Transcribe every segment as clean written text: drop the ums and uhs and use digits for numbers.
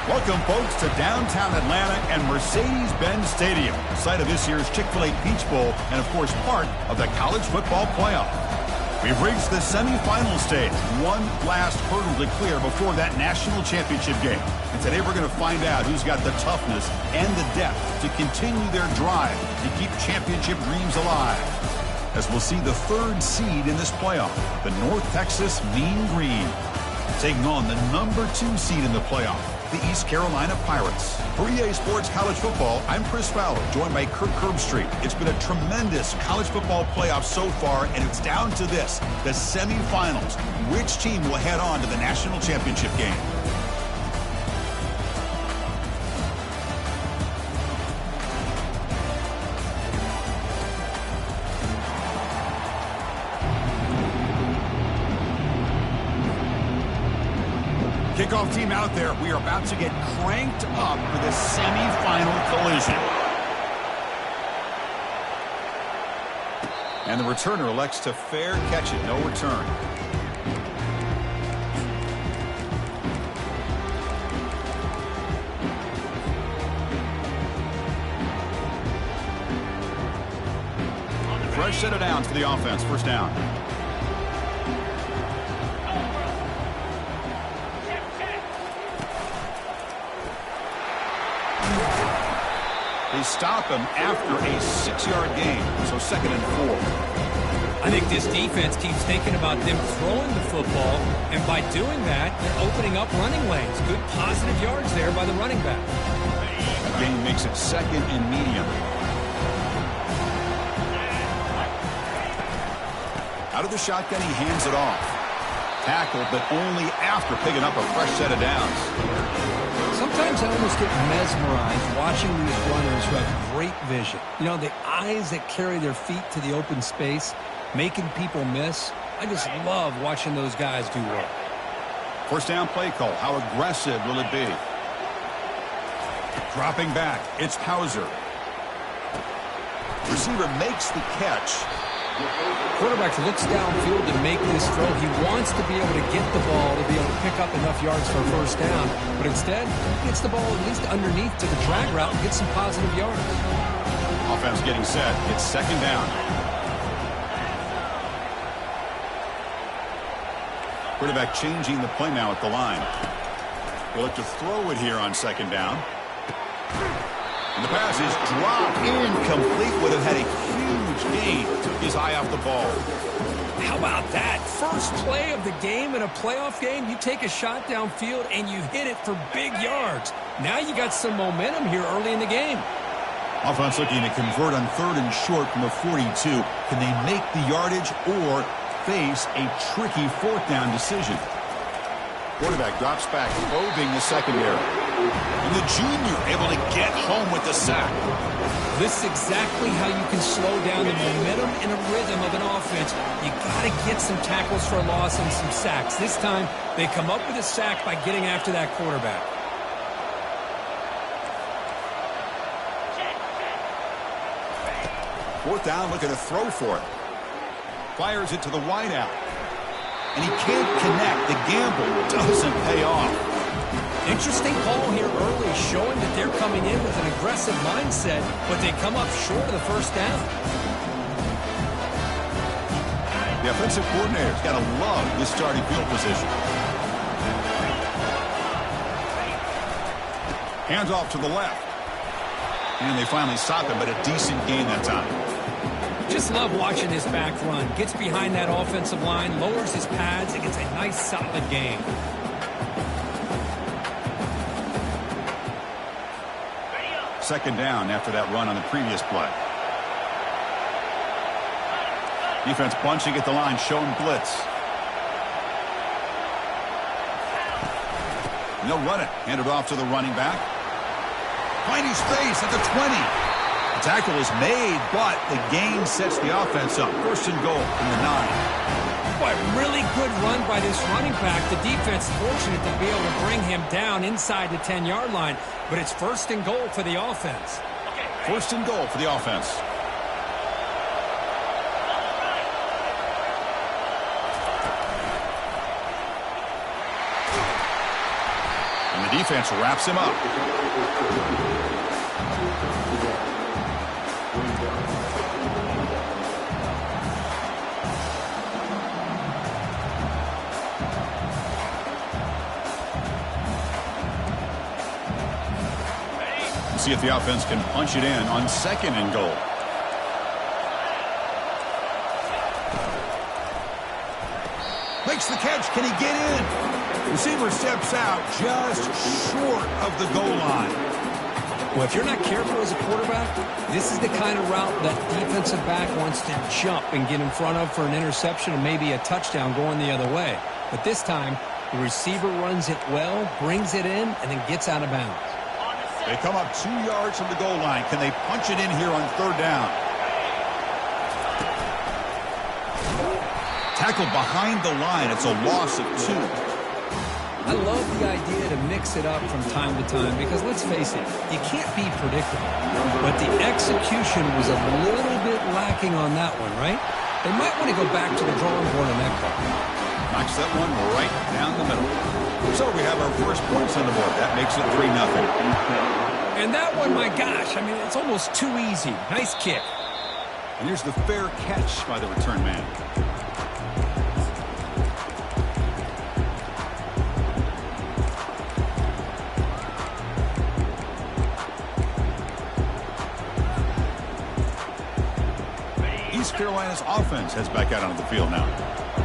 Welcome, folks, to downtown Atlanta and Mercedes-Benz Stadium, site of this year's Chick-fil-A Peach Bowl and, of course, part of the college football playoff. We've reached the semifinal stage, one last hurdle to clear before that national championship game. And today we're going to find out who's got the toughness and the depth to continue their drive to keep championship dreams alive. As we'll see the third seed in this playoff, the North Texas Mean Green, taking on the number 2 seed in the playoff, the East Carolina Pirates. For EA Sports College Football, I'm Chris Fowler, joined by Kirk Herbstreit. It's been a tremendous college football playoff so far, and it's down to this, the semifinals. Which team will head on to the national championship game? Kickoff team out there. We are about to get cranked up for the semifinal collision. And the returner elects to fair catch it. No return. Fresh set of downs for the offense. First down. They stop him after a 6-yard gain, so 2nd and 4. I think this defense keeps thinking about them throwing the football, and by doing that, they're opening up running lanes. Good positive yards there by the running back. Gain makes it 2nd and medium. Out of the shotgun, he hands it off. Tackled, but only after picking up a fresh set of downs. Sometimes I almost get mesmerized watching these runners who have great vision. You know, the eyes that carry their feet to the open space, making people miss. I just love watching those guys do work. First down play call. How aggressive will it be? Dropping back. It's Hauser. Receiver makes the catch. Quarterback looks downfield to make this throw. He wants to be able to get the ball to be able to pick up enough yards for a first down, but instead he gets the ball at least underneath to the drag route and gets some positive yards. Offense getting set. It's 2nd down. Quarterback changing the play now at the line. He'll look to throw it here on 2nd down. And the pass is dropped incomplete. Would have had a huge gain. Took his eye off the ball. How about that? First play of the game in a playoff game. You take a shot downfield and you hit it for big yards. Now you got some momentum here early in the game. Offense looking to convert on 3rd and short from the 42. Can they make the yardage or face a tricky 4th down decision? Quarterback drops back, probing the secondary. And the junior able to get home with the sack. This is exactly how you can slow down the momentum and a rhythm of an offense. You got to get some tackles for a loss and some sacks. This time, they come up with a sack by getting after that quarterback. Fourth down, looking to throw for it. Fires it to the wideout. And he can't connect. The gamble doesn't pay off. Interesting call here early, showing that they're coming in with an aggressive mindset, but they come up short of the first down. The offensive coordinator's got to love this starting field position. Hands off to the left. And they finally stop him, but a decent gain that time. Just love watching this back run. Gets behind that offensive line, lowers his pads, and gets a nice solid gain. Second down after that run on the previous play. Defense bunching at the line, showing blitz. And they'll run it. Hand it off to the running back. Finding space at the 20. The tackle is made, but the gain sets the offense up. 1st and goal from the 9. Boy, really good run by this running back. The defense fortunate to be able to bring him down inside the 10-yard line, but it's 1st and goal for the offense. 1st and goal for the offense. And the defense wraps him up. See if the offense can punch it in on 2nd and goal. Makes the catch. Can he get in? Receiver steps out just short of the goal line. Well, if you're not careful as a quarterback, this is the kind of route that defensive back wants to jump and get in front of for an interception and maybe a touchdown going the other way. But this time, the receiver runs it well, brings it in, and then gets out of bounds. They come up 2 yards from the goal line. Can they punch it in here on 3rd down? Tackled behind the line. It's a loss of 2. I love the idea to mix it up from time to time because, let's face it, you can't be predictable. But the execution was a little bit lacking on that one, right? They might want to go back to the drawing board on that call. Knocks that one right down the middle. So we have our first points on the board. That makes it 3-0. And that one, my gosh, I mean, it's almost too easy. Nice kick. And here's the fair catch by the return man. East Carolina's offense heads back out onto the field now.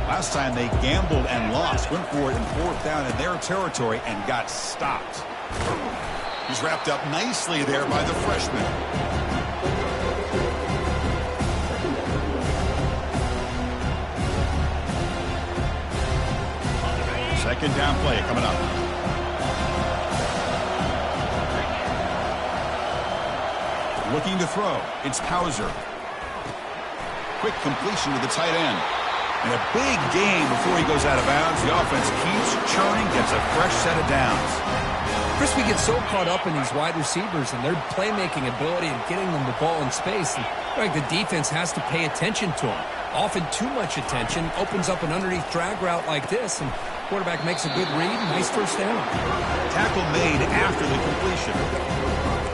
Last time they gambled and lost, went for it in 4th down in their territory and got stopped. He's wrapped up nicely there by the freshman. Second down play coming up. Looking to throw. It's Hauser. Quick completion to the tight end. And a big gain before he goes out of bounds. The offense keeps churning, gets a fresh set of downs. Chris, we get so caught up in these wide receivers and their playmaking ability and getting them the ball in space. And like the defense has to pay attention to them. Often too much attention opens up an underneath drag route like this, and quarterback makes a good read. Nice first down. Tackle made after the completion.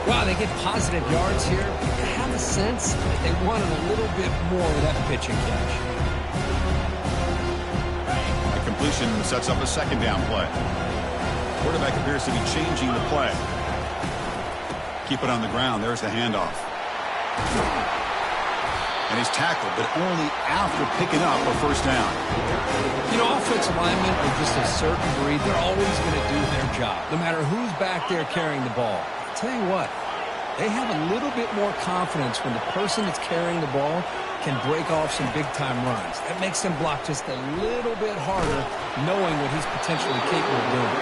Wow, they get positive yards here. I have a sense that they wanted a little bit more of that pitch and catch. The completion sets up a second down play. Quarterback appears to be changing the play. Keep it on the ground. There's the handoff. And he's tackled, but only after picking up a first down. You know, offensive linemen are just a certain breed. They're always going to do their job, no matter who's back there carrying the ball. I'll tell you what, they have a little bit more confidence when the person that's carrying the ball can break off some big-time runs. That makes them block just a little bit harder, knowing what he's potentially capable of doing.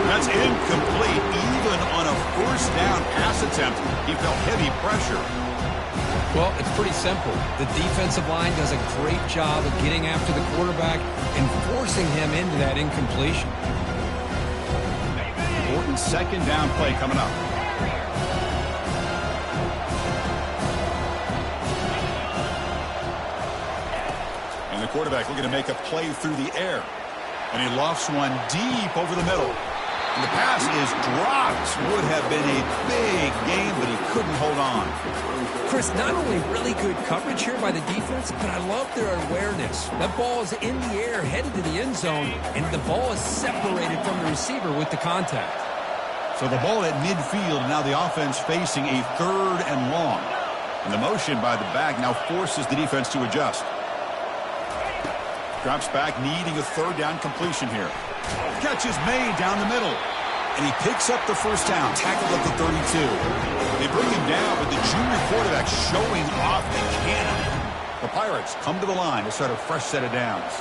That's incomplete. Even on a first down pass attempt, he felt heavy pressure. Well, it's pretty simple. The defensive line does a great job of getting after the quarterback and forcing him into that incompletion. Important second down play coming up. And the quarterback looking to make a play through the air. And he lofts one deep over the middle. And the pass is dropped. Would have been a big game, but he couldn't hold on. Chris, not only really good coverage here by the defense, but I love their awareness. That ball is in the air, headed to the end zone, and the ball is separated from the receiver with the contact. So the ball at midfield, and now the offense facing a 3rd and long. And the motion by the back now forces the defense to adjust. Drops back, needing a 3rd down completion here. Catch is made down the middle. And he picks up the first down, tackled at the 32. They bring him down, but the junior quarterback showing off the cannon. The Pirates come to the line to start a fresh set of downs.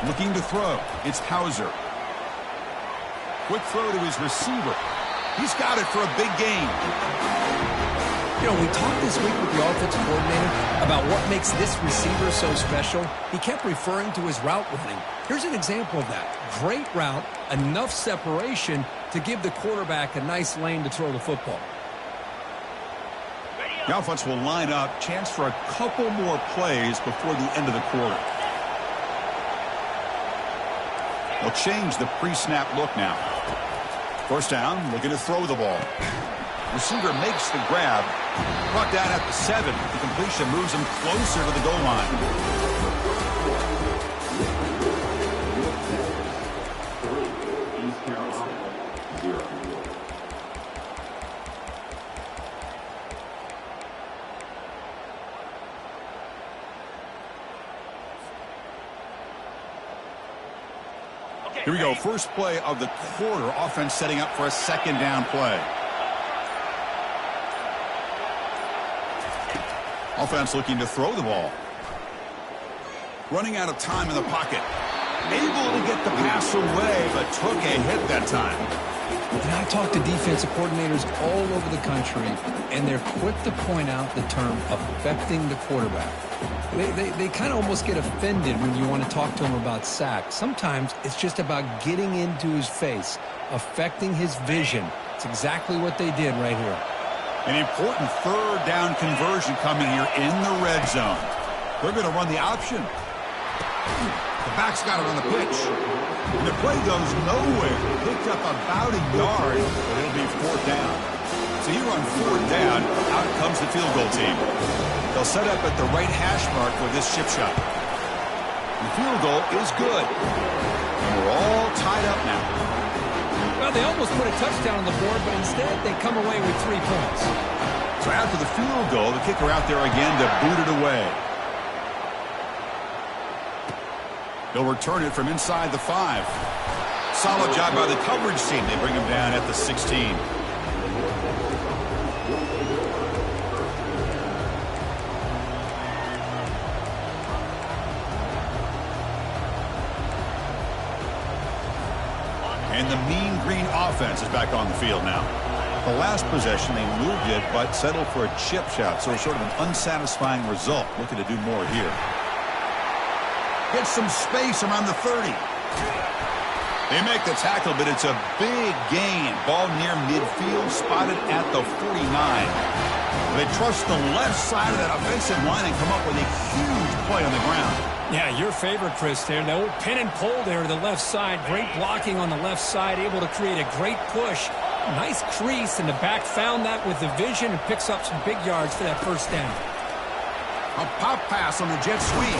Looking to throw. It's Hauser. Quick throw to his receiver. He's got it for a big gain. You know, we talked this week with the offensive coordinator about what makes this receiver so special. He kept referring to his route running. Here's an example of that. Great route, enough separation to give the quarterback a nice lane to throw the football. The offense will line up, chance for a couple more plays before the end of the quarter. They'll change the pre-snap look now. First down, looking to throw the ball. Receiver makes the grab. Brought down at the 7. The completion moves him closer to the goal line. Here we go. First play of the quarter. Offense setting up for a second down play. Offense looking to throw the ball. Running out of time in the pocket. Able to get the pass away, but took a hit that time. And I talk to defensive coordinators all over the country, and they're quick to point out the term affecting the quarterback. They kind of almost get offended when you want to talk to them about sacks. Sometimes it's just about getting into his face, affecting his vision. It's exactly what they did right here. An important third down conversion coming here in the red zone. They're going to run the option. The back's got it on the pitch. And the play goes nowhere. Picked up about a yard, but it'll be fourth down. So here on fourth down, out comes the field goal team. They'll set up at the right hash mark for this chip shot. The field goal is good. And we're all tied up now. Well, they almost put a touchdown on the board, but instead they come away with 3 points. So after the field goal, the kicker out there again to boot it away. They'll return it from inside the 5. Solid job by the coverage team. They bring him down at the 16. And the mean green offense is back on the field now. The last possession, they moved it, but settled for a chip shot. So it's sort of an unsatisfying result. Looking to do more here. Get some space around the 30. They make the tackle, but it's a big gain. Ball near midfield, spotted at the 49. They trust the left side of that offensive line and come up with a huge play on the ground. Yeah, your favorite, Chris, there. The old pin and pull there to the left side. Great blocking on the left side, able to create a great push. Nice crease, and the back found that with the vision and picks up some big yards for that first down. A pop pass on the jet sweep.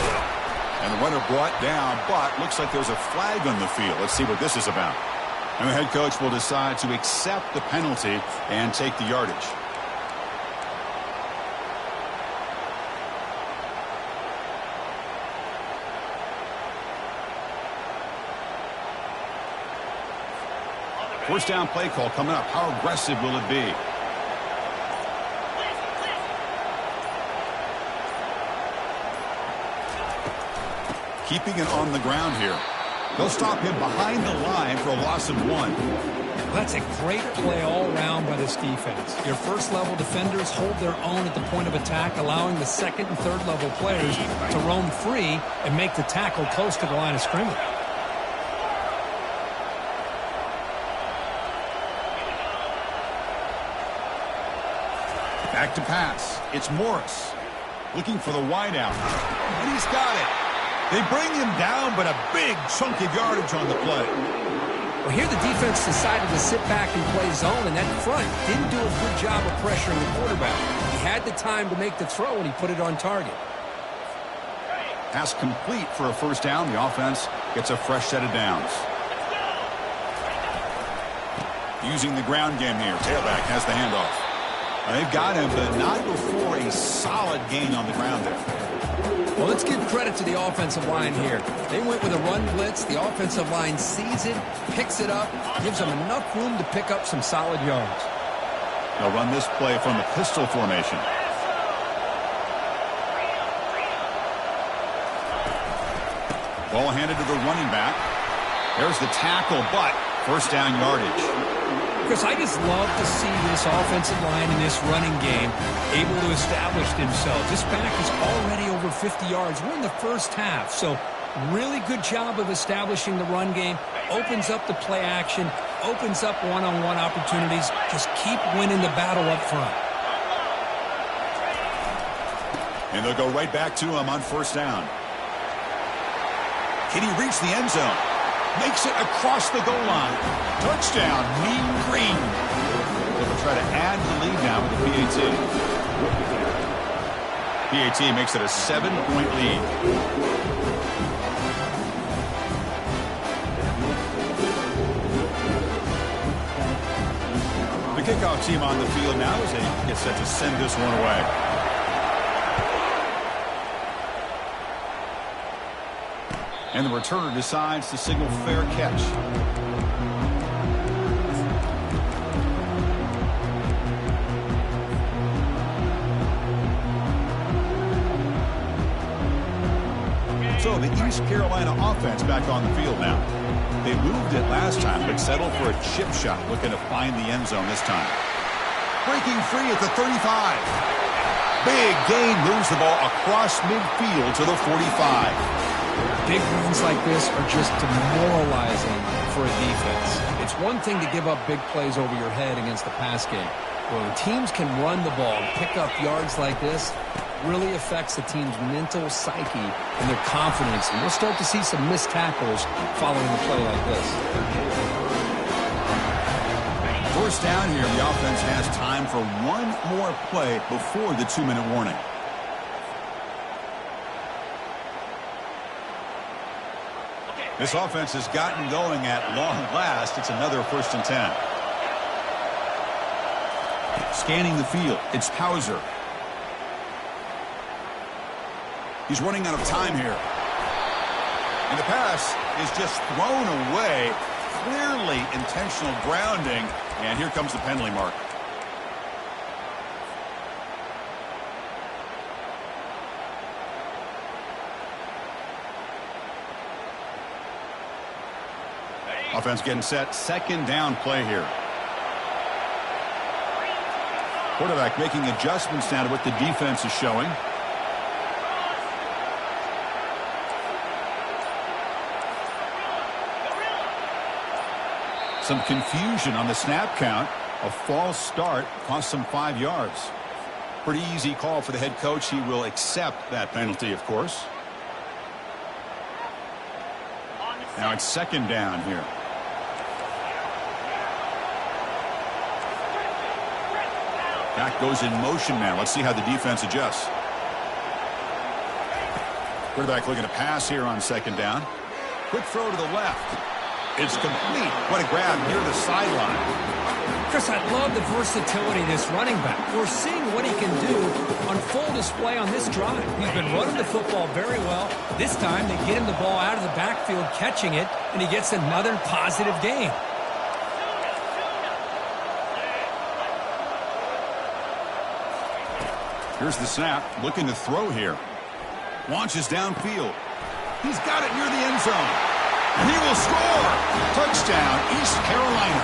And the runner brought down, but looks like there's a flag on the field. Let's see what this is about. And the head coach will decide to accept the penalty and take the yardage. First down play call coming up. How aggressive will it be? Keeping it on the ground here. They'll stop him behind the line for a loss of 1. That's a great play all around by this defense. Your first-level defenders hold their own at the point of attack, allowing the second and third-level players to roam free and make the tackle close to the line of scrimmage. Back to pass. It's Morris looking for the wideout. And he's got it. They bring him down, but a big chunk of yardage on the play. Well, here the defense decided to sit back and play zone, and that front didn't do a good job of pressuring the quarterback. He had the time to make the throw, and he put it on target. Pass complete for a first down. The offense gets a fresh set of downs. Using the ground game here. Tailback has the handoff. They've got him, but not before a solid gain on the ground there. Well, let's give credit to the offensive line here. They went with a run blitz. The offensive line sees it, picks it up, gives them enough room to pick up some solid yards. They'll run this play from the pistol formation. Ball handed to the running back. There's the tackle, but first down yardage. Chris, I just love to see this offensive line in this running game able to establish themselves. This back is already over 50 yards. We're in the first half, so really good job of establishing the run game. Opens up the play action, opens up one-on-one opportunities. Just keep winning the battle up front. And they'll go right back to him on first down. Can he reach the end zone? Makes it across the goal line. Touchdown, Mean Green. They'll try to add the lead now with the PAT. PAT makes it a 7-point lead. The kickoff team on the field now as they get set to send this one away. And the returner decides to signal fair catch. So the East Carolina offense back on the field now. They moved it last time, but settled for a chip shot, looking to find the end zone this time. Breaking free at the 35. Big gain, moves the ball across midfield to the 45. Big runs like this are just demoralizing for a defense. It's one thing to give up big plays over your head against the pass game. When teams can run the ball and pick up yards like this, it really affects the team's mental psyche and their confidence. And we'll start to see some missed tackles following a play like this. First down here, the offense has time for one more play before the 2-minute warning. This offense has gotten going at long last. It's another 1st and 10. Scanning the field, it's Hauser. He's running out of time here. And the pass is just thrown away. Clearly intentional grounding. And here comes the penalty mark. Offense getting set. 2nd down play here. Quarterback making adjustments now to what the defense is showing. Some confusion on the snap count. A false start cost some 5 yards. Pretty easy call for the head coach. He will accept that penalty, of course. Now it's 2nd down here. Back goes in motion now. Let's see how the defense adjusts. Quarterback looking to pass here on 2nd down. Quick throw to the left. It's complete. What a grab near the sideline. Chris, I love the versatility of this running back. We're seeing what he can do on full display on this drive. He's been running the football very well. This time, they get him the ball out of the backfield, catching it, and he gets another positive gain. Here's the snap, looking to throw here. Launches downfield. He's got it near the end zone. And he will score. Touchdown, East Carolina.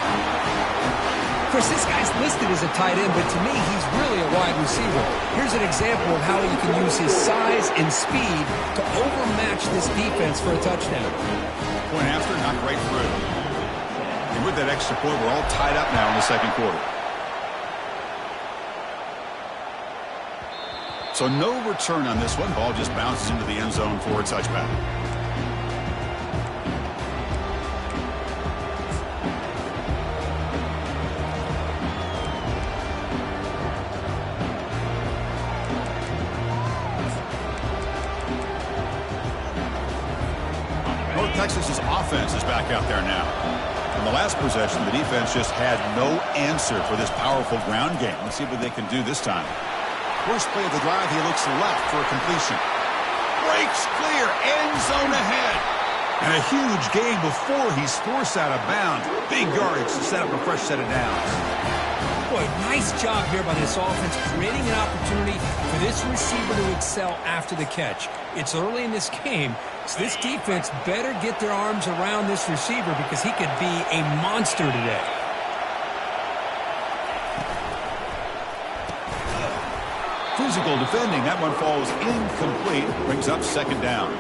Chris, this guy's listed as a tight end, but to me, he's really a wide receiver. Here's an example of how he can use his size and speed to overmatch this defense for a touchdown. Point after, knocked right through. And with that extra point, we're all tied up now in the 2nd quarter. So no return on this one. Ball just bounces into the end zone for a touchback. North Texas's offense is back out there now. On the last possession, the defense just had no answer for this powerful ground game. Let's see what they can do this time. First play of the drive, he looks left for a completion. Breaks clear, end zone ahead. And a huge gain before he's forced out of bounds. Big yardage to set up a fresh set of downs. Boy, nice job here by this offense, creating an opportunity for this receiver to excel after the catch. It's early in this game, so this defense better get their arms around this receiver because he could be a monster today. Physical defending. That one falls incomplete. Brings up second down.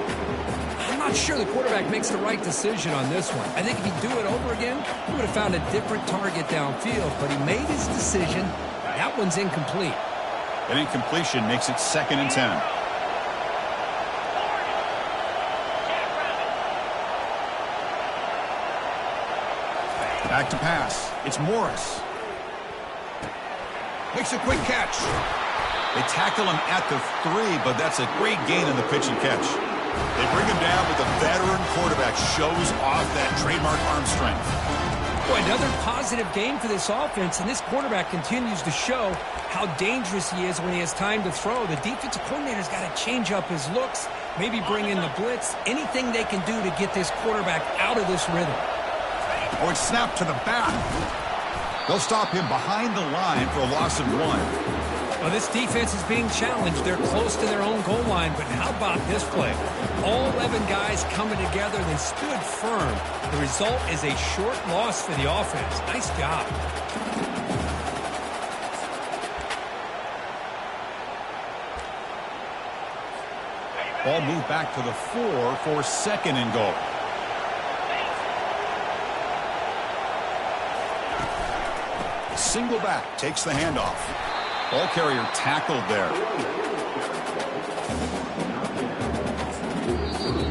I'm not sure the quarterback makes the right decision on this one. I think if he'd do it over again, he would have found a different target downfield, but he made his decision. That one's incomplete. An incompletion makes it 2nd and 10. Back to pass. It's Morris. Makes a quick catch. They tackle him at the 3, but that's a great gain in the pitch and catch. They bring him down, but the veteran quarterback shows off that trademark arm strength. Boy, another positive game for this offense, and this quarterback continues to show how dangerous he is when he has time to throw. The defensive coordinator's got to change up his looks, maybe bring in the blitz, anything they can do to get this quarterback out of this rhythm. Oh, it's snapped to the back. They'll stop him behind the line for a loss of 1. Well, this defense is being challenged. They're close to their own goal line, but how about this play? All 11 guys coming together. They stood firm. The result is a short loss for the offense. Nice job. Ball moved back to the 4 for 2nd and goal. Single back takes the handoff. Ball carrier tackled there.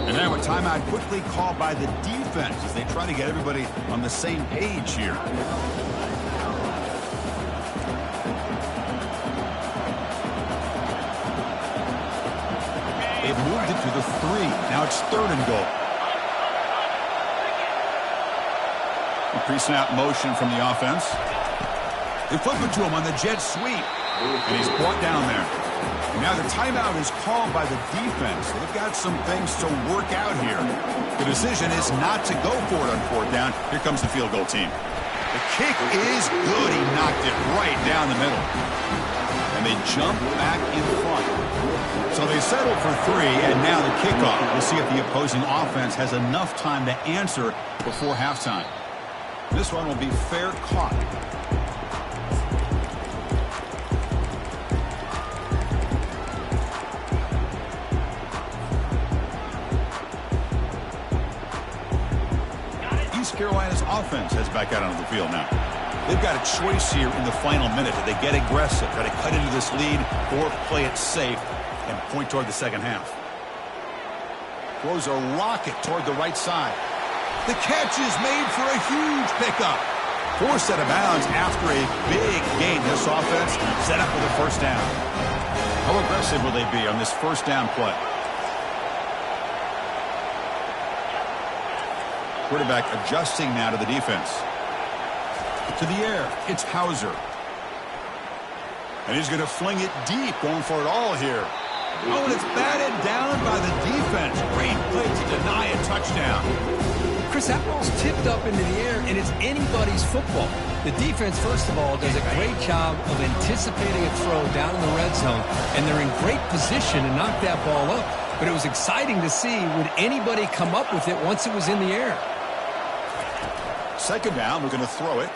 And now a timeout quickly called by the defense as they try to get everybody on the same page here. They've moved it to the 3. Now it's 3rd and goal. Pre-snap motion from the offense. They flip it to him on the jet sweep. And he's brought down there. And now the timeout is called by the defense. They've got some things to work out here. The decision is not to go for it on 4th down. Here comes the field goal team. The kick is good. He knocked it right down the middle. And they jump back in front. So they settled for 3, and now the kickoff. We'll see if the opposing offense has enough time to answer before halftime. This one will be fair caught. East Carolina's offense heads back out onto the field now. They've got a choice here in the final minute. Do they get aggressive, try to cut into this lead, or play it safe and point toward the second half? Throws a rocket toward the right side. The catch is made for a huge pickup. Forced out of bounds after a big gain. This offense set up with a 1st down. How aggressive will they be on this 1st down play? Quarterback adjusting now to the defense. To the air, it's Hauser. And he's going to fling it deep, going for it all here. Oh, and it's batted down by the defense. Great play to deny a touchdown. Chris, that ball's tipped up into the air, and it's anybody's football. The defense, first of all, does a great job of anticipating a throw down in the red zone, and they're in great position to knock that ball up. But it was exciting to see, would anybody come up with it once it was in the air? 2nd down, we're going to throw it.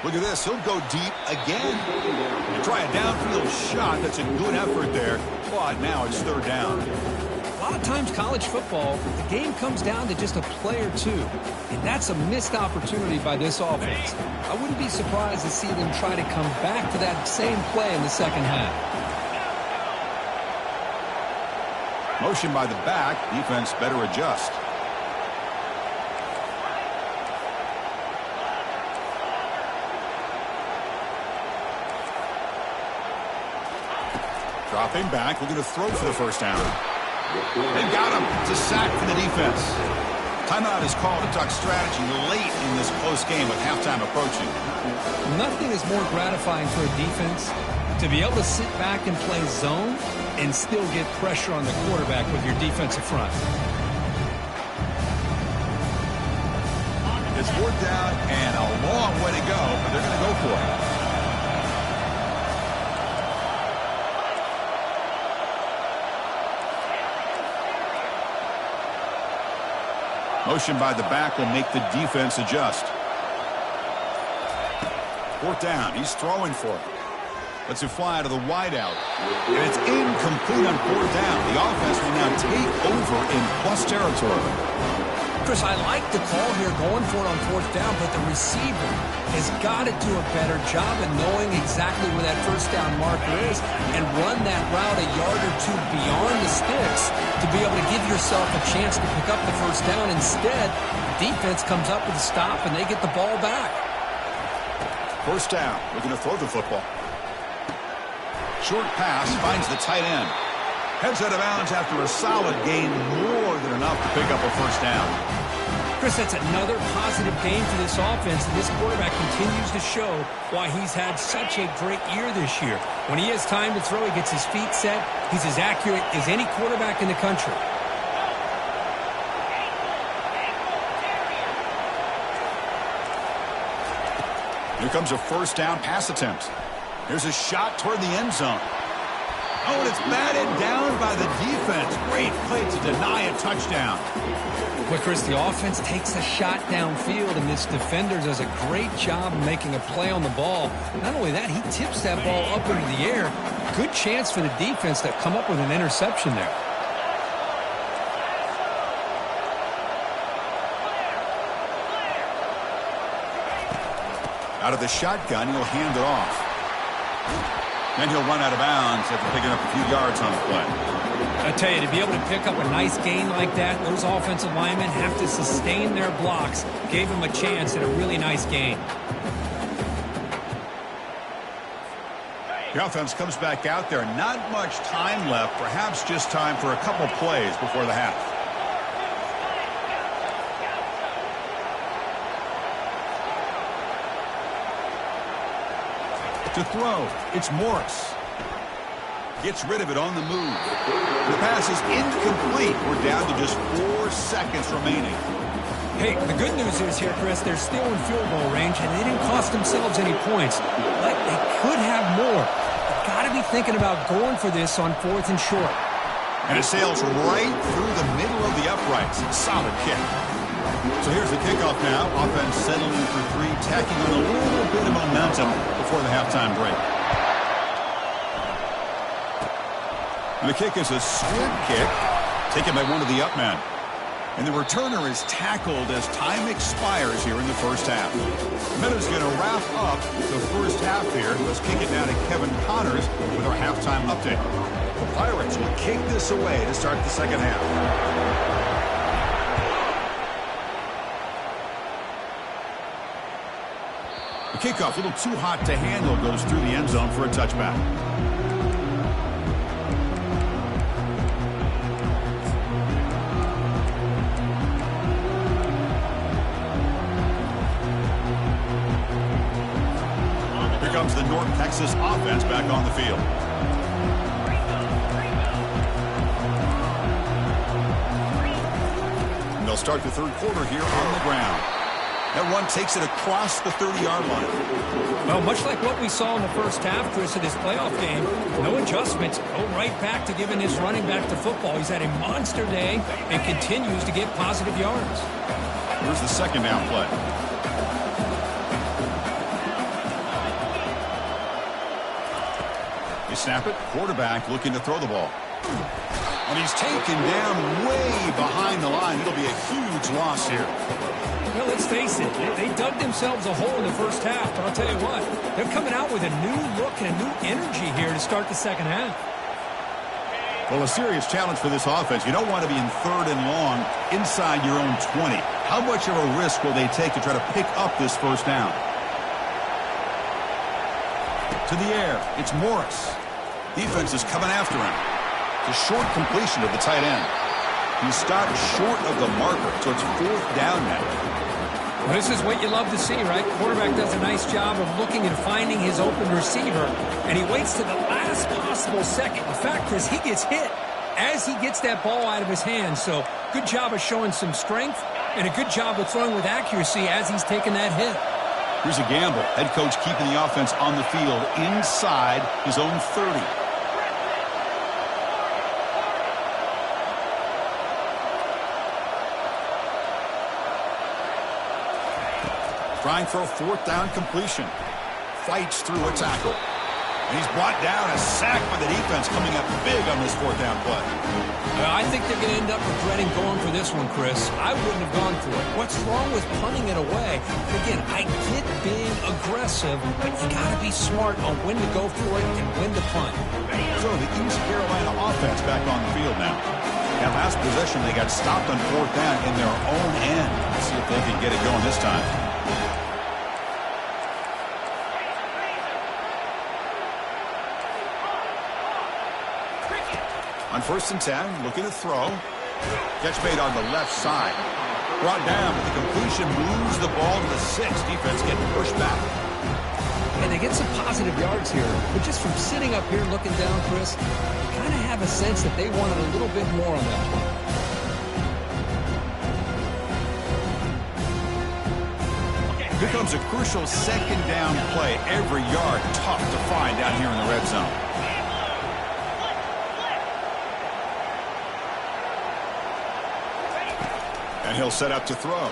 Look at this, he'll go deep again. And try a downfield shot. That's a good effort there, but now it's 3rd down. A lot of times college football, the game comes down to just a play or 2. And that's a missed opportunity by this offense. I wouldn't be surprised to see them try to come back to that same play in the second half. Motion by the back. Defense better adjust. Dropping back. We're going to throw for the 1st down. They've got him. It's a sack for the defense. Timeout is called to talk strategy late in this close game with halftime approaching. Nothing is more gratifying for a defense to be able to sit back and play zone and still get pressure on the quarterback with your defensive front. It's 4th down and a long way to go, but they're going to go for it. Motion by the back will make the defense adjust. 4th down. He's throwing for it. Lets it fly to the wideout. And it's incomplete on 4th down. The offense will now take over in plus territory. Chris, I like the call here going for it on 4th down, but the receiver has got to do a better job of knowing exactly where that 1st down marker is and run that route a yard or two beyond the sticks to be able to give yourself a chance to pick up the 1st down. Instead, the defense comes up with a stop and they get the ball back. 1st down, looking to throw the football. Short pass finds the tight end. Heads out of bounds after a solid gain, more than enough to pick up a 1st down. Chris, that's another positive game for this offense, and this quarterback continues to show why he's had such a great year this year. When he has time to throw, he gets his feet set. He's as accurate as any quarterback in the country. Here comes a 1st down pass attempt. Here's a shot toward the end zone. Oh, and it's batted down by the defense. Great play to deny a touchdown. But Chris, the offense takes a shot downfield, and this defender does a great job of making a play on the ball. Not only that, he tips that ball up into the air. Good chance for the defense to come up with an interception there. Out of the shotgun, he'll hand it off. Then he'll run out of bounds after picking up a few yards on the play. I tell you, to be able to pick up a nice gain like that, those offensive linemen have to sustain their blocks. Gave him a chance at a really nice gain. The offense comes back out there. Not much time left. Perhaps just time for a couple plays before the half. To throw, it's Morris. Gets rid of it on the move. The pass is incomplete. We're down to just 4 seconds remaining. Hey, the good news is here, Chris, they're still in field goal range, and they didn't cost themselves any points. But they could have more. They've got to be thinking about going for this on 4th and short. And it sails right through the middle of the uprights. Solid kick. So here's the kickoff now. Offense settling for 3, tacking on a little bit of momentum before the halftime break. And the kick is a squib kick taken by one of the up men. And the returner is tackled as time expires here in the 1st half. Meadows going to wrap up the 1st half here. Let's kick it now to Kevin Connors with our halftime update. The Pirates will kick this away to start the 2nd half. The kickoff, a little too hot to handle, goes through the end zone for a touchback. Here comes the North Texas offense back on the field. And they'll start the 3rd quarter here on the ground. That run takes it across the 30-yard line. Well, much like what we saw in the 1st half, Chris, of this playoff game, no adjustments. Go right back to giving this running back to football. He's had a monster day and continues to get positive yards. Here's the 2nd down play. You snap it. Quarterback looking to throw the ball. And he's taken down way behind the line. It'll be a huge loss here. Well, let's face it, they dug themselves a hole in the 1st half, but I'll tell you what, they're coming out with a new look and a new energy here to start the 2nd half. Well, a serious challenge for this offense. You don't want to be in 3rd and long inside your own 20. How much of a risk will they take to try to pick up this 1st down? To the air, it's Morris. Defense is coming after him. It's a short completion of the tight end. He stopped short of the marker, so it's 4th down now. Well, this is what you love to see, right? Quarterback does a nice job of looking and finding his open receiver, and he waits to the last possible second. In fact, Chris, he gets hit as he gets that ball out of his hands. So good job of showing some strength and a good job of throwing with accuracy as he's taking that hit. Here's a gamble. Head coach keeping the offense on the field inside his own 30. Trying for a 4th down completion. Fights through a tackle. He's brought down, a sack by the defense coming up big on this fourth down play. I think they're going to end up regretting going for this one, Chris. I wouldn't have gone for it. What's wrong with punting it away? Again, I get being aggressive, but you got to be smart on when to go for it and when to punt. So the East Carolina offense back on the field now. That last possession, they got stopped on fourth down in their own end. Let's see if they can get it going this time. On 1st and 10, looking to throw. Catch made on the left side. Brought down, but the completion moves the ball to the 6. Defense getting pushed back. And they get some positive yards here. But just from sitting up here looking down, Chris, you kind of have a sense that they wanted a little bit more on that play. Here comes a crucial second down play. Every yard tough to find down here in the red zone. And he'll set up to throw.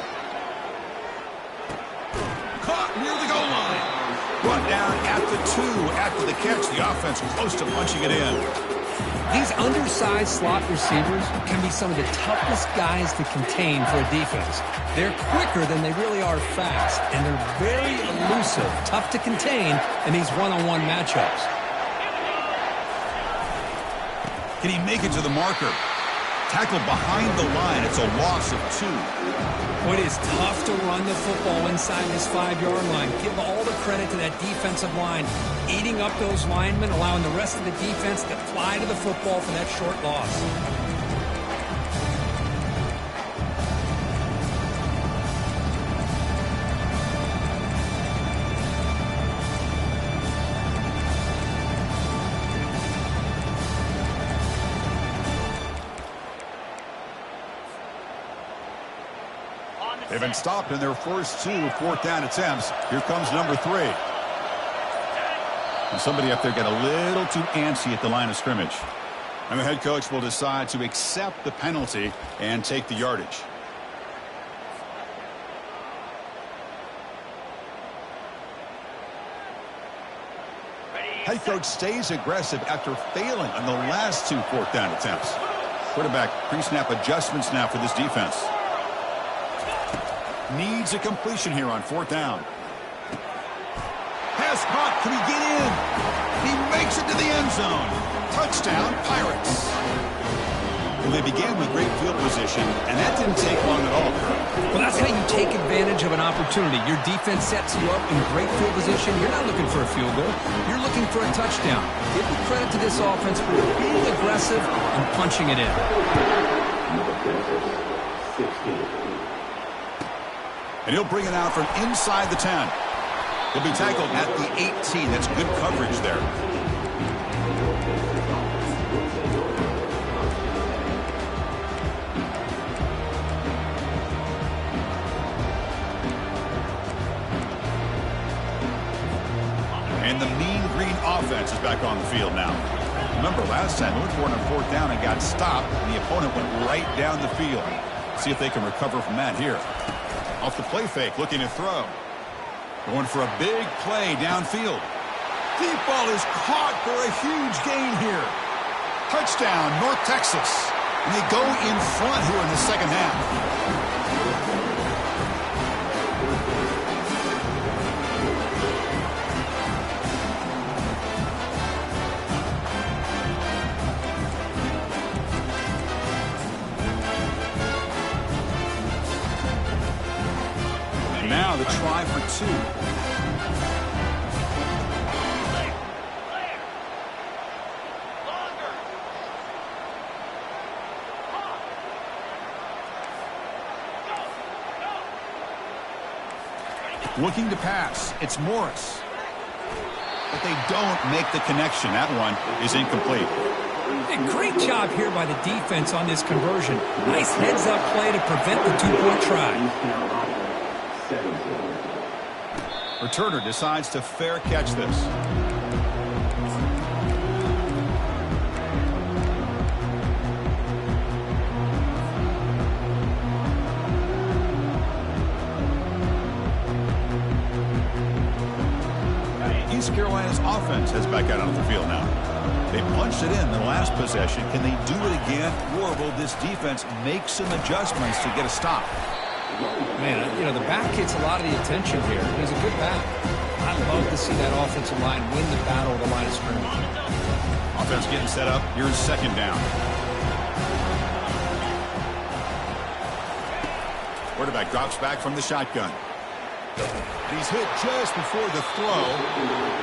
Caught near the goal line. Brought down at the 2 after the catch. The offense close to punching it in. These undersized slot receivers can be some of the toughest guys to contain for a defense. They're quicker than they really are fast, and they're very elusive, tough to contain in these one-on-one matchups. Can he make it to the marker? Tackled behind the line. It's a loss of 2. Well, it is tough to run the football inside this 5-yard line. Give all the credit to that defensive line, eating up those linemen, allowing the rest of the defense to fly to the football for that short loss. They've been stopped in their first 2 fourth down attempts. Here comes number 3. And somebody up there got a little too antsy at the line of scrimmage. And the head coach will decide to accept the penalty and take the yardage. Head coach stays aggressive after failing on the last 2 fourth down attempts. Quarterback pre-snap adjustments now for this defense. Needs a completion here on 4th down. Pass caught. Can he get in? He makes it to the end zone. Touchdown, Pirates. Well, they began with great field position, and that didn't take long at all. Well, that's how you take advantage of an opportunity. Your defense sets you up in great field position. You're not looking for a field goal. You're looking for a touchdown. Give the credit to this offense for being aggressive and punching it in. And he'll bring it out from inside the 10. He'll be tackled at the 18. That's good coverage there. And the Mean Green offense is back on the field now. Remember last time, they looked for it on 4th down and got stopped, and the opponent went right down the field. See if they can recover from that here. Off the play fake, looking to throw. Going for a big play downfield. Deep ball is caught for a huge gain here. Touchdown, North Texas. And they go in front here in the second half. Now the try for 2. Looking to pass. It's Morris. But they don't make the connection. That one is incomplete. A great job here by the defense on this conversion. Nice heads-up play to prevent the 2-point try. Returner decides to fair catch this. East Carolina's offense offense heads back out onto the field now. They punched it in the last possession. Can they do it again, or will this defense make some adjustments to get a stop? Man, the back gets a lot of the attention here. He's a good back. I'd love to see that offensive line win the battle of the line of scrimmage. Offense getting set up. Here's second down. Quarterback drops back from the shotgun. He's hit just before the throw.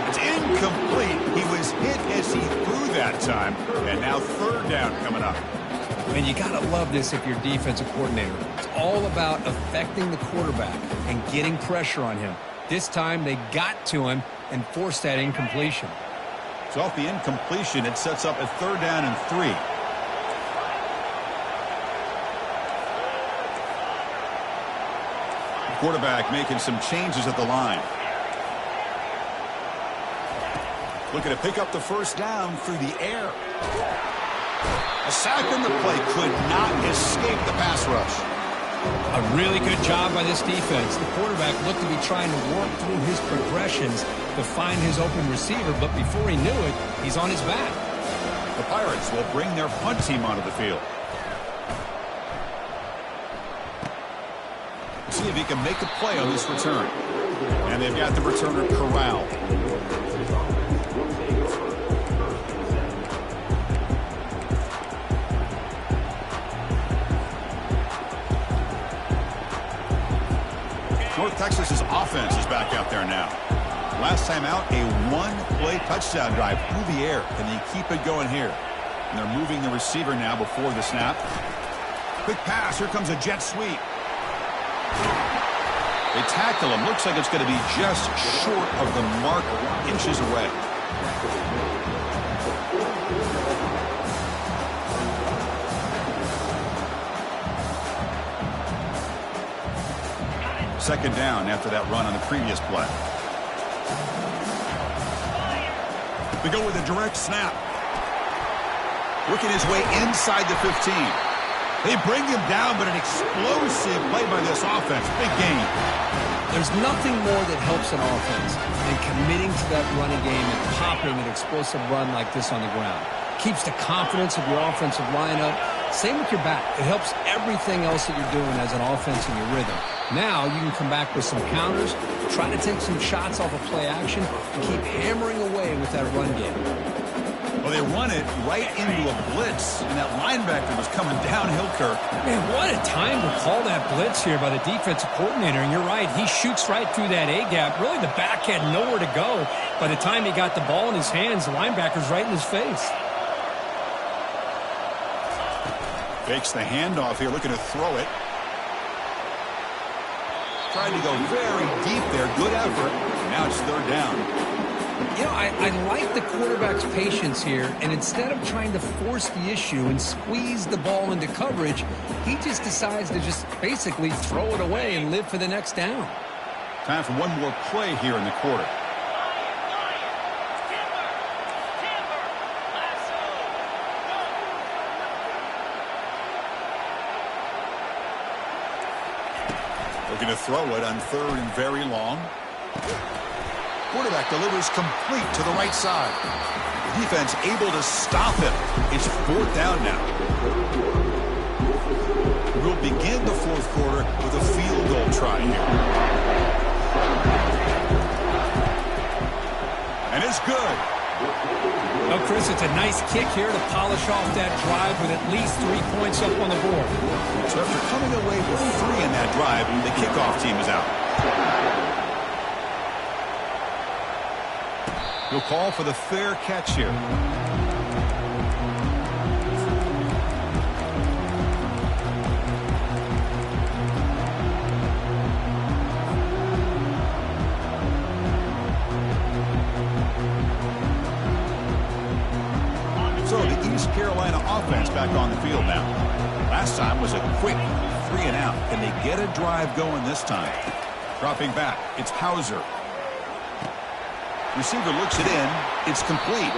It's incomplete. He was hit as he threw that time. And now third down coming up. Man, you got to love this if you're defensive coordinator. It's all about affecting the quarterback and getting pressure on him. This time they got to him and forced that incompletion. So off the incompletion, it sets up a third down and 3. Quarterback making some changes at the line. Looking to pick up the first down through the air. A sack in the play could not escape the pass rush. A really good job by this defense. The quarterback looked to be trying to work through his progressions to find his open receiver, but before he knew it, he's on his back. The Pirates will bring their punt team onto the field. See if he can make a play on this return. And they've got the returner corralled. North Texas's offense is back out there now. Last time out, a one-play touchdown drive through the air. Can they keep it going here? And they're moving the receiver now before the snap. Quick pass. Here comes a jet sweep. They tackle him. Looks like it's going to be just short of the mark, inches away. Second down after that run on the previous play. We go with a direct snap. Working his way inside the 15. They bring him down, but an explosive play by this offense. Big game. There's nothing more that helps an offense than committing to that running game and popping an explosive run like this on the ground. Keeps the confidence of your offensive lineup. Same with your back. It helps everything else that you're doing as an offense in your rhythm. Now you can come back with some counters, try to take some shots off of play action, and keep hammering away with that run game. Well, they run it right into a blitz, and that linebacker was coming downhill, Kirk. Man, what a time to call that blitz here by the defensive coordinator. And you're right, he shoots right through that A-gap. Really, the back had nowhere to go. By the time he got the ball in his hands, the linebacker's right in his face. Fakes the handoff here, looking to throw it. Trying to go very deep there. Good effort. Now it's third down. I like the quarterback's patience here, and instead of trying to force the issue and squeeze the ball into coverage, he just decides to just basically throw it away and live for the next down. Time for one more play here in the quarter. Looking to throw it on third and very long. Quarterback delivers complete to the right side. Defense able to stop him. It's fourth down now. We'll begin the fourth quarter with a field goal try here. And it's good. Well, Chris, it's a nice kick here to polish off that drive with at least 3 points up on the board. So after coming away with 3 in that drive, the kickoff team is out. He'll call for the fair catch here. So the East Carolina offense back on the field now. Last time was a quick 3 and out. Can they get a drive going this time? Dropping back, it's Hauser. Receiver looks it in. It's complete.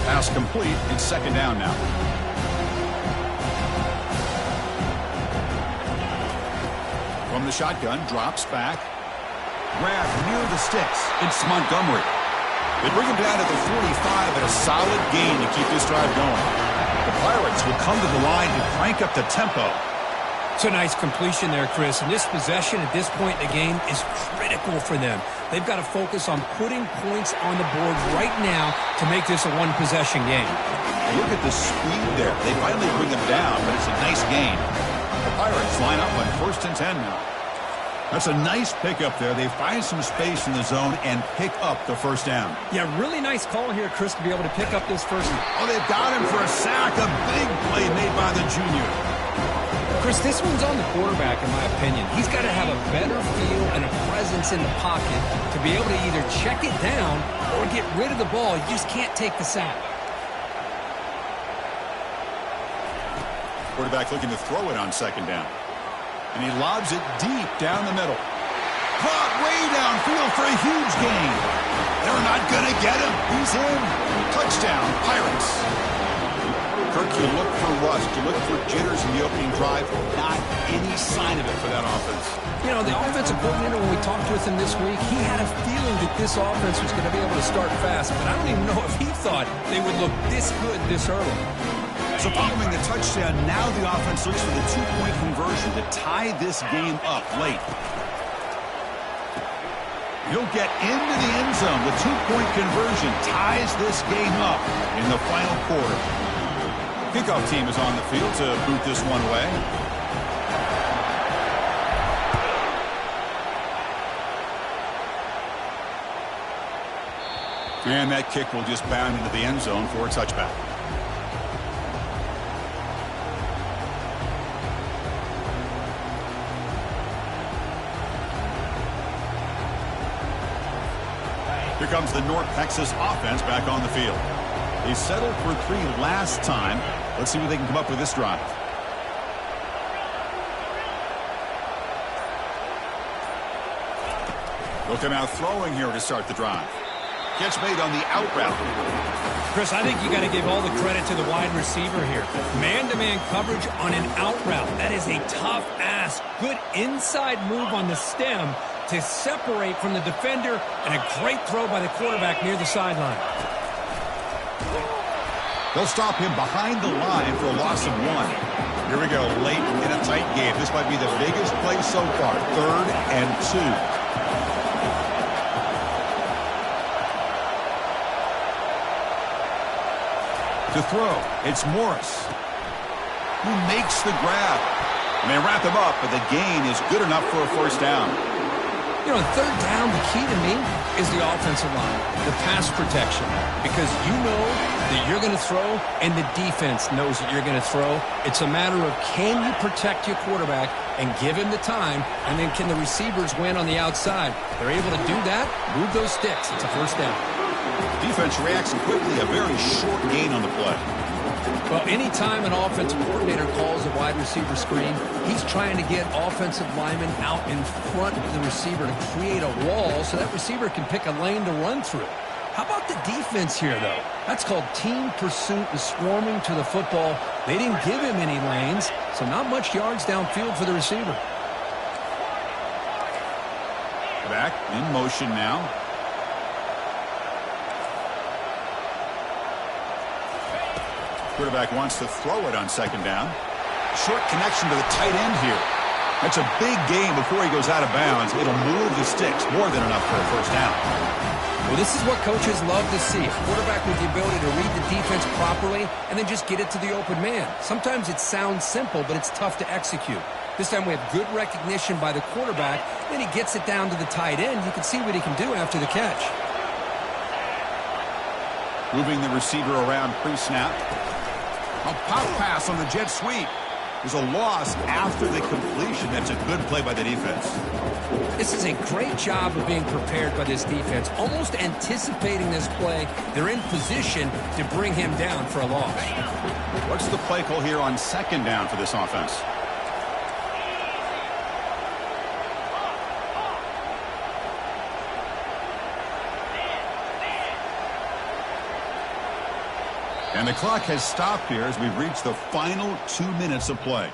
Pass complete. It's second down now. From the shotgun, drops back. Grab near the sticks. It's Montgomery. They bring him down to the 45 and a solid gain to keep this drive going. The Pirates will come to the line and crank up the tempo. It's a nice completion there, Chris. And this possession at this point in the game is critical for them. They've got to focus on putting points on the board right now to make this a one-possession game. Look at the speed there. They finally bring him down, but it's a nice gain. The Pirates line up on 1st and 10 now. That's a nice pickup there. They find some space in the zone and pick up the first down. Yeah, really nice call here, Chris, to be able to pick up this first. Oh, they've got him for a sack. A big play made by the junior. Chris, this one's on the quarterback, in my opinion. He's got to have a better feel and a presence in the pocket to be able to either check it down or get rid of the ball. You just can't take the sack. Quarterback looking to throw it on 2nd down. And he lobs it deep down the middle. Caught way downfield for a huge gain. They're not going to get him. He's in. Touchdown, Pirates. Kirk, you look for rust. You look for jitters in the opening drive. Not any sign of it for that offense. You know, the offensive coordinator, when we talked with him this week, he had a feeling that this offense was going to be able to start fast. But I don't even know if he thought they would look this good this early. So following the touchdown, now the offense looks for the 2-point conversion to tie this game up late. He'll get into the end zone. The 2-point conversion ties this game up in the final quarter. Kickoff team is on the field to boot this one away. And that kick will just bound into the end zone for a touchback. Here comes the North Texas offense back on the field. They settled for 3 last time. Let's see what they can come up with this drive. They'll come out throwing here to start the drive. Catch made on the out route. Chris, I think you got to give all the credit to the wide receiver here. Man-to-man coverage on an out route. That is a tough ask. Good inside move on the stem to separate from the defender, and a great throw by the quarterback near the sideline. They'll stop him behind the line for a loss of 1. Here we go, late in a tight game. This might be the biggest play so far. 3rd and 2. To throw, it's Morris, who makes the grab. And they wrap him up, but the gain is good enough for a first down. You know, 3rd down, the key to me is the offensive line, the pass protection, because you know that you're going to throw and the defense knows that you're going to throw. It's a matter of can you protect your quarterback and give him the time, and then can the receivers win on the outside? They're able to do that, move those sticks. It's a first down. Defense reacts quickly, a very short gain on the play. Well, anytime an offensive coordinator calls a wide receiver screen, he's trying to get offensive linemen out in front of the receiver to create a wall so that receiver can pick a lane to run through. How about the defense here, though? That's called team pursuit and swarming to the football. They didn't give him any lanes, so not much yards downfield for the receiver. Back in motion now. Quarterback wants to throw it on 2nd down. Short connection to the tight end here. That's a big gain before he goes out of bounds. It'll move the sticks, more than enough for a first down. Well, this is what coaches love to see. A quarterback with the ability to read the defense properly and then just get it to the open man. Sometimes it sounds simple, but it's tough to execute. This time we have good recognition by the quarterback. Then he gets it down to the tight end. You can see what he can do after the catch. Moving the receiver around pre-snap. A pop pass on the jet sweep. There's a loss after the completion. That's a good play by the defense. This is a great job of being prepared by this defense, almost anticipating this play. They're in position to bring him down for a loss. What's the play call here on 2nd down for this offense? And the clock has stopped here as we've reached the final 2 minutes of play.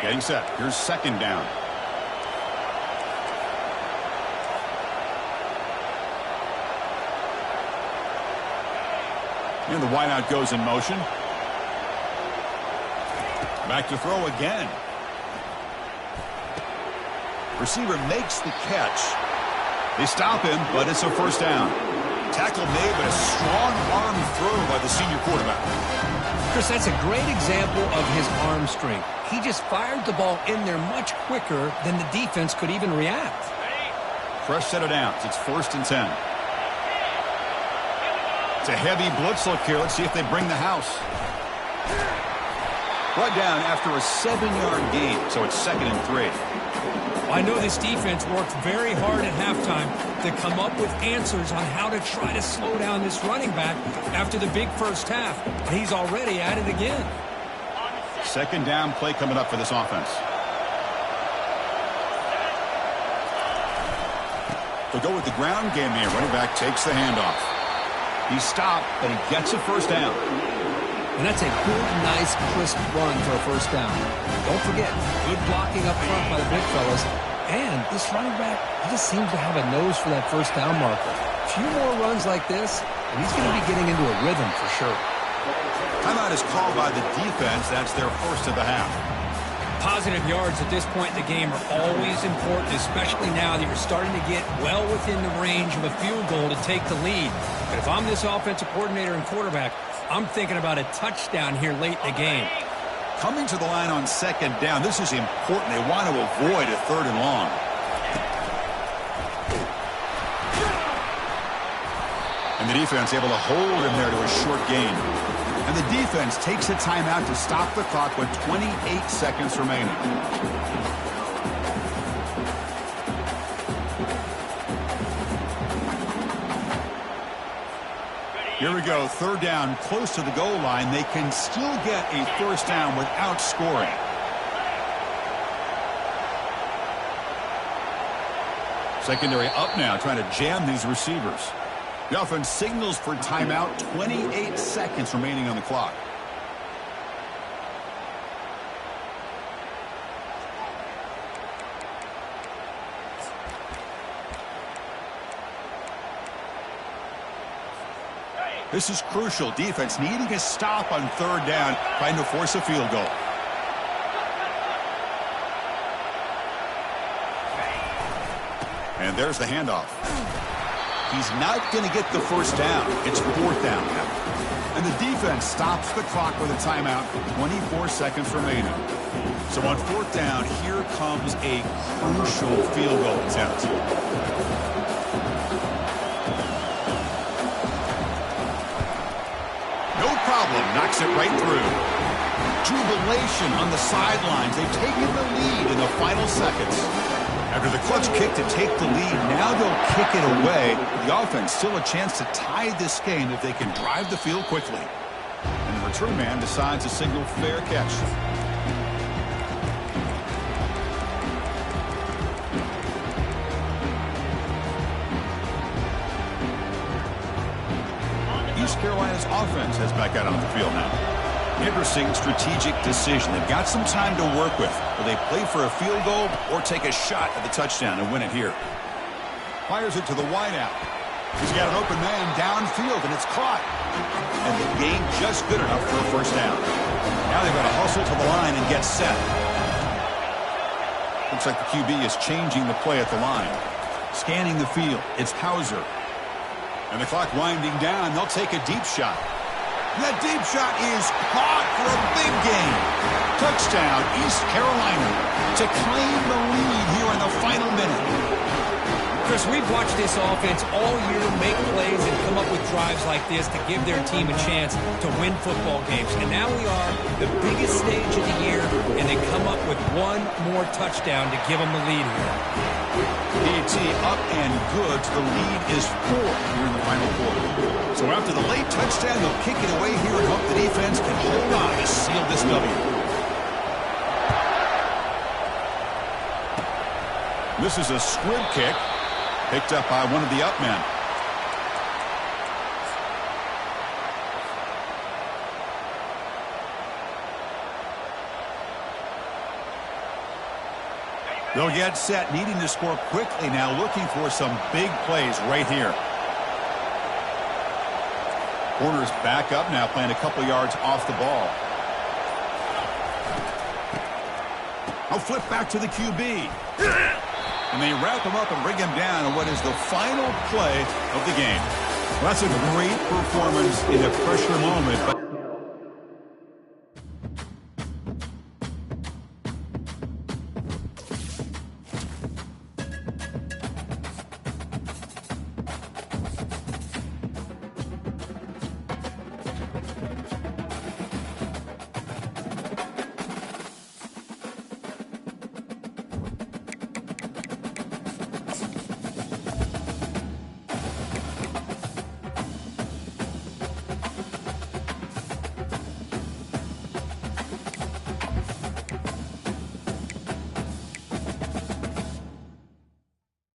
Getting set. Here's second down. And the wideout goes in motion. Back to throw again. Receiver makes the catch. They stop him, but it's a first down. Tackle made, but a strong arm throw by the senior quarterback. Chris, that's a great example of his arm strength. He just fired the ball in there much quicker than the defense could even react. Fresh set of downs. It's 1st and 10. It's a heavy blitz look here. Let's see if they bring the house. Brought down after a 7-yard gain, so it's 2nd and 3. I know this defense worked very hard at halftime to come up with answers on how to try to slow down this running back after the big first half. And he's already at it again. Second down play coming up for this offense. They'll go with the ground game here. Running back takes the handoff. He's stopped, but he gets a first down. And that's a good, nice, crisp run for a first down. Don't forget, good blocking up front by the big fellas. And this running back, he just seems to have a nose for that first down marker. A few more runs like this, and he's going to be getting into a rhythm for sure. Timeout is called by the defense. That's their first of the half. Positive yards at this point in the game are always important, especially now that you're starting to get well within the range of a field goal to take the lead. But if I'm this offensive coordinator and quarterback, I'm thinking about a touchdown here late in the game. Coming to the line on second down, this is important. They want to avoid a 3rd and long. And the defense able to hold him there to a short gain. And the defense takes a timeout to stop the clock with 28 seconds remaining. Here we go, 3rd down, close to the goal line. They can still get a first down without scoring. Secondary up now, trying to jam these receivers. The offense signals for timeout, 28 seconds remaining on the clock. This is crucial. Defense needing a stop on 3rd down, trying to force a field goal. And there's the handoff. He's not going to get the first down. It's 4th down now. And the defense stops the clock with a timeout, 24 seconds remaining. So on 4th down, here comes a crucial field goal attempt. Knocks it right through. Jubilation on the sidelines. They've taken the lead in the final seconds. After the clutch kick to take the lead, now they'll kick it away. The offense still a chance to tie this game if they can drive the field quickly. And the return man decides to signal fair catch. East Carolina's offense has back out on the field now. Interesting strategic decision. They've got some time to work with. Will they play for a field goal or take a shot at the touchdown and win it here? Fires it to the wideout. He's got an open man downfield, and it's caught. And the gain just good enough for a first down. Now they've got to hustle to the line and get set. Looks like the QB is changing the play at the line. Scanning the field. It's Hauser. And the clock winding down. They'll take a deep shot. That deep shot is caught for a big gain. Touchdown, East Carolina, to claim the lead here in the final minute. Chris, we've watched this offense all year make plays and come up with drives like this to give their team a chance to win football games. And now we are the biggest stage of the year, and they come up with one more touchdown to give them the lead here. PAT up and good. The lead is 4 here in the final quarter. So after the late touchdown, they'll kick it away here and hope the defense can hold on to seal this W. This is a squib kick. Picked up by one of the up men. They'll get set, needing to score quickly now, looking for some big plays right here. Corner's back up now, playing a couple yards off the ball. I'll flip back to the QB. And they wrap him up and bring him down on what is the final play of the game. Well, that's a great performance in a pressure moment. But